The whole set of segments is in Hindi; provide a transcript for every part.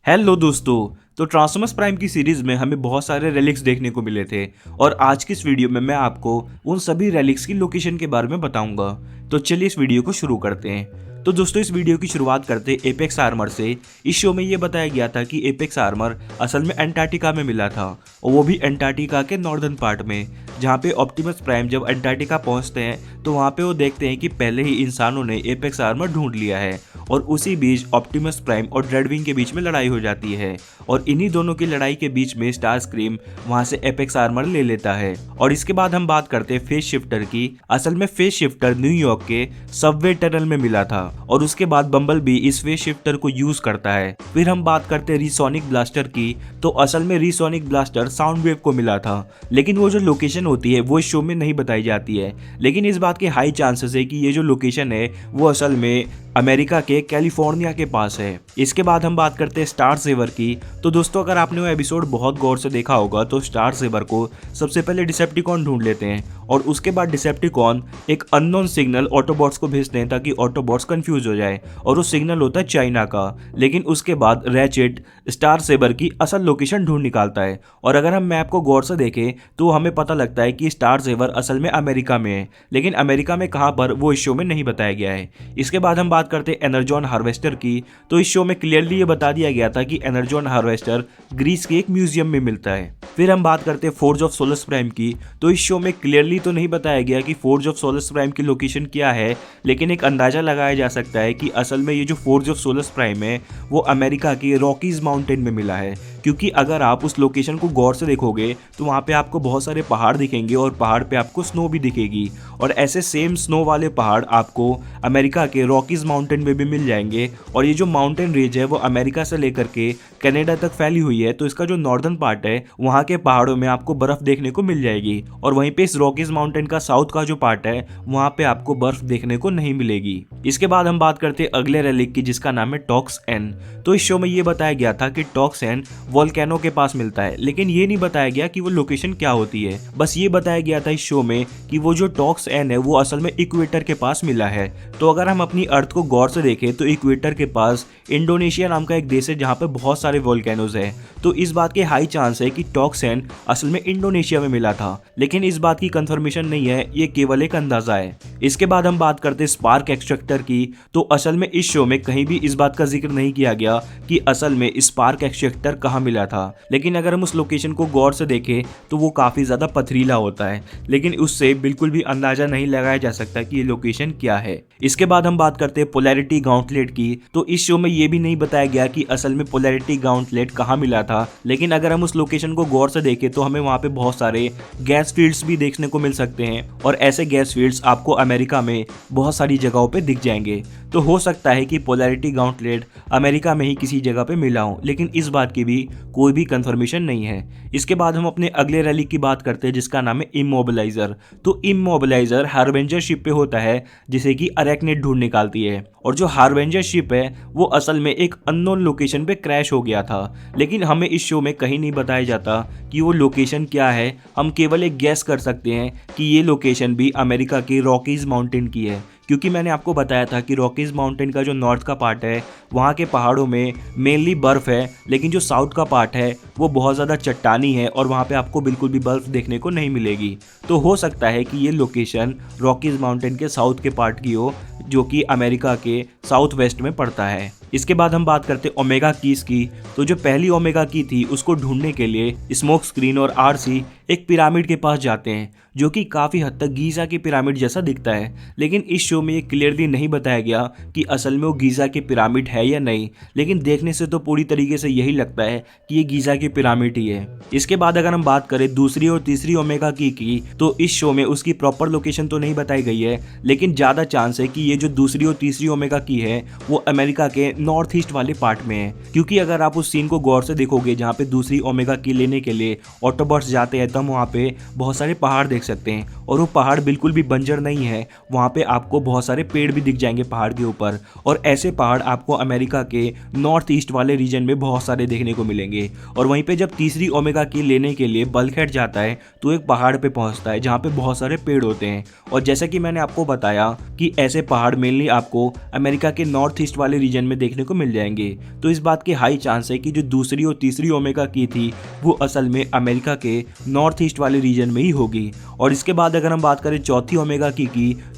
हेलो दोस्तों। तो ट्रांसफॉर्मर्स प्राइम की सीरीज में हमें बहुत सारे रेलिक्स देखने को मिले थे और आज की इस वीडियो में मैं आपको उन सभी रेलिक्स की लोकेशन के बारे में बताऊंगा। तो चलिए इस वीडियो को शुरू करते हैं। तो दोस्तों इस वीडियो की शुरुआत करते एपेक्स आर्मर से। इस शो में ये बताया गया था कि एपेक्स आर्मर असल में अंटार्कटिका में मिला था और वो भी अंटार्कटिका के नॉर्दर्न पार्ट में, जहाँ पे ऑप्टिमस प्राइम जब अंटार्कटिका पहुंचते हैं तो वहाँ पे वो देखते हैं कि पहले ही इंसानों ने एपेक्स आर्मर ढूंढ लिया है और उसी बीच ऑप्टिमस प्राइम और ड्रेडविंग के बीच में लड़ाई हो जाती है और इन्हीं दोनों की लड़ाई के बीच में स्टार स्क्रीम वहां से एपेक्स आर्मर ले लेता है। और इसके बाद हम बात करते हैं फेस शिफ्टर की। असल में फेस शिफ्टर न्यूयॉर्क के सबवे टनल में मिला था और उसके बाद बम्बल भी इस फेस शिफ्टर को यूज करता है। फिर हम बात करते हैं रीसोनिक ब्लास्टर की। तो असल में रीसोनिक ब्लास्टर साउंड वेव को मिला था, लेकिन वो जो लोकेशन होती है वो इस शो में नहीं बताई जाती है, लेकिन इस बात के हाई चांसेस है कि ये जो लोकेशन है वो असल में अमेरिका के कैलिफोर्निया के पास है। इसके बाद हम बात करते हैं स्टार सेवर की। तो दोस्तों अगर आपने वो एपिसोड बहुत गौर से देखा होगा तो स्टार सेवर को सबसे पहले डिसेप्टिकॉन ढूंढ लेते हैं और उसके बाद डिसेप्टिकॉन एक अननोन सिग्नल ऑटोबॉट्स को भेजते हैं ताकि ऑटोबॉट्स कंफ्यूज हो जाए और वो सिग्नल होता है चाइना का। लेकिन उसके बाद रैचेट स्टार सेवर की असल लोकेशन ढूंढ निकालता है और अगर हम मैप को गौर से देखें तो हमें पता लगता है कि स्टार सेवर असल में अमेरिका में है, लेकिन अमेरिका में कहाँ पर वो इस शो में नहीं बताया गया है। इसके बाद हम बात करते हैं एनर्जॉन हार्वेस्टर की। तो इस शो में क्लियरली ये बता दिया गया था कि एनर्जॉन हार्वेस्टर ग्रीस के एक म्यूजियम में मिलता है। फिर हम बात करते हैं फोर्ज ऑफ सोलस प्राइम की। तो इस शो में क्लियरली तो नहीं बताया गया कि फोर्ज ऑफ सोलस प्राइम की लोकेशन क्या है, लेकिन एक अंदाजा लगाया जा सकता है कि असल में ये जो फोर्ज ऑफ सोलस प्राइम है वो अमेरिका की रॉकीज माउंटेन में मिला है, क्योंकि अगर आप उस लोकेशन को गौर से देखोगे तो वहाँ पे आपको बहुत सारे पहाड़ दिखेंगे और पहाड़ पे आपको स्नो भी दिखेगी और ऐसे सेम स्नो वाले पहाड़ आपको अमेरिका के रॉकीज माउंटेन में भी मिल जाएंगे। और ये जो माउंटेन रेंज है वो अमेरिका से लेकर के कनाडा तक फैली हुई है, तो इसका जो नॉर्दर्न पार्ट है वहाँ के पहाड़ों में आपको बर्फ देखने को मिल जाएगी और वहीं पे इस रॉकीज माउंटेन का साउथ का जो पार्ट है वहाँ पे आपको बर्फ देखने को नहीं मिलेगी। इसके बाद हम बात करते हैं अगले रेलिक की जिसका नाम है टॉक्स एन। तो इस शो में ये बताया गया था कि टॉक्स एन वोल्केनो के पास मिलता है, लेकिन ये नहीं बताया गया कि वो लोकेशन क्या होती है। बस ये बताया गया था इस शो में कि वो जो टॉक्स एन है वो असल में इक्वेटर के पास मिला है। तो अगर हम अपनी अर्थ को गौर से देखें तो इक्वेटर के पास इंडोनेशिया नाम का एक देश है जहाँ पे बहुत सारे वोल्केनोज हैं। तो इस बात के हाई चांस है कि टॉक्स एन असल में इंडोनेशिया में मिला था, लेकिन इस बात की कंफर्मेशन नहीं है, ये केवल एक अंदाजा है। इसके बाद हम बात करते हैं स्पार्क एक्सट्रैक्टर की। तो असल में इस शो में कहीं भी इस बात का जिक्र नहीं किया गया कि असल में स्पार्क एक्सट्रैक्टर कहाँ मिला था, लेकिन अगर हम उस लोकेशन को गौर से देखें तो वो काफी ज्यादा पथरीला होता है, लेकिन उससे बिल्कुल भी अंदाजा नहीं लगाया जा सकता कि ये लोकेशन क्या है। इसके बाद हम बात करते हैं पोलैरिटी गाउंटलेट की। तो इस शो में ये भी नहीं बताया गया कि असल में पोलैरिटी गाउंटलेट कहाँ मिला था, लेकिन अगर हम उस लोकेशन को गौर से देखें तो हमें वहाँ पे बहुत सारे गैस फील्ड्स भी देखने को मिल सकते हैं और ऐसे गैस फील्ड्स आपको अमेरिका में बहुत सारी जगहों पे दिख जाएंगे। तो हो सकता है कि पोलैरिटी गाउंटलेट अमेरिका में ही किसी जगह पे मिला हो, लेकिन इस बात की भी कोई भी कंफर्मेशन नहीं है। इसके बाद हम अपने अगले रैली की बात करते हैं जिसका नाम है इमोबिलाइजर। तो इमोबिलाइजर हार्वेंजर शिप पे होता है जिसे कि अरेक्नेड ढूंढ निकालती है और जो हार्वेंजर शिप है वो असल में एक अननोन लोकेशन पे क्रैश हो गया था, लेकिन हमें इस शो में कहीं नहीं बताया जाता कि वो लोकेशन क्या है। हम केवल एक गैस कर सकते हैं कि ये लोकेशन भी अमेरिका की रॉकीज माउंटेन की है, क्योंकि मैंने आपको बताया था कि रॉकीज माउंटेन का जो नॉर्थ का पार्ट है वहाँ के पहाड़ों में मेनली बर्फ़ है, लेकिन जो साउथ का पार्ट है वो बहुत ज़्यादा चट्टानी है और वहाँ पे आपको बिल्कुल भी बर्फ़ देखने को नहीं मिलेगी। तो हो सकता है कि ये लोकेशन रॉकीज माउंटेन के साउथ के पार्ट की हो, जो कि अमेरिका के साउथ वेस्ट में पड़ता है। इसके बाद हम बात करते हैं ओमेगा कीज की। तो जो पहली ओमेगा की थी उसको ढूंढने के लिए स्मोक स्क्रीन और आरसी एक पिरामिड के पास जाते हैं जो कि काफ़ी हद तक गीज़ा के पिरामिड जैसा दिखता है, लेकिन इस शो में ये क्लियरली नहीं बताया गया कि असल में वो गीज़ा के पिरामिड है या नहीं, लेकिन देखने से तो पूरी तरीके से यही लगता है कि ये गीज़ा के पिरामिड ही है। इसके बाद अगर हम बात करें दूसरी और तीसरी ओमेगा की तो इस शो में उसकी प्रॉपर लोकेशन तो नहीं बताई गई है, लेकिन ज़्यादा चांस है कि ये जो दूसरी और तीसरी ओमेगा की है वो अमेरिका के नॉर्थ ईस्ट वाले पार्ट में है, क्योंकि अगर आप उस सीन को गौर से देखोगे जहाँ पे दूसरी ओमेगा की लेने के लिए ऑटोबॉट्स जाते हैं तो हम वहाँ पे बहुत सारे पहाड़ देख सकते हैं और वो पहाड़ बिल्कुल भी बंजर नहीं है, वहाँ पे आपको बहुत सारे पेड़ भी दिख जाएंगे पहाड़ के ऊपर और ऐसे पहाड़ आपको अमेरिका के नॉर्थ ईस्ट वाले रीजन में बहुत सारे देखने को मिलेंगे। और वहीं पे जब तीसरी ओमेगा की लेने के लिए बल्कहेड जाता है तो एक पहाड़ पे पहुंचता है जहाँ पे बहुत सारे पेड़ होते हैं और जैसा कि मैंने आपको बताया कि ऐसे पहाड़ मेनली आपको अमेरिका के नॉर्थ ईस्ट वाले रीजन में देखने को मिल जाएंगे। तो इस बात की हाई चांस है कि जो दूसरी और तीसरी ओमेगा की थी वो असल में अमेरिका के नॉर्थ ईस्ट वाले रीजन में ही होगी। और इसके बाद अगर हम बात करें चौथी ओमेगा की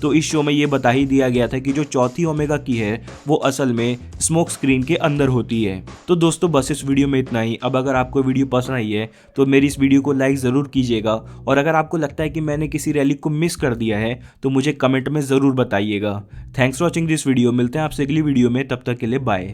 तो इस शो में ये बता ही दिया गया था कि जो चौथी ओमेगा की है वो असल में स्मोक स्क्रीन के अंदर होती है। तो दोस्तों बस इस वीडियो में इतना ही। अब अगर आपको वीडियो पसंद आई है तो मेरी इस वीडियो को लाइक ज़रूर कीजिएगा, और अगर आपको लगता है कि मैंने किसी रैली को मिस कर दिया है तो मुझे कमेंट में ज़रूर बताइएगा। Thanks for watching this video. मिलते हैं आपसे अगली वीडियो में, तब तक के लिए बाय।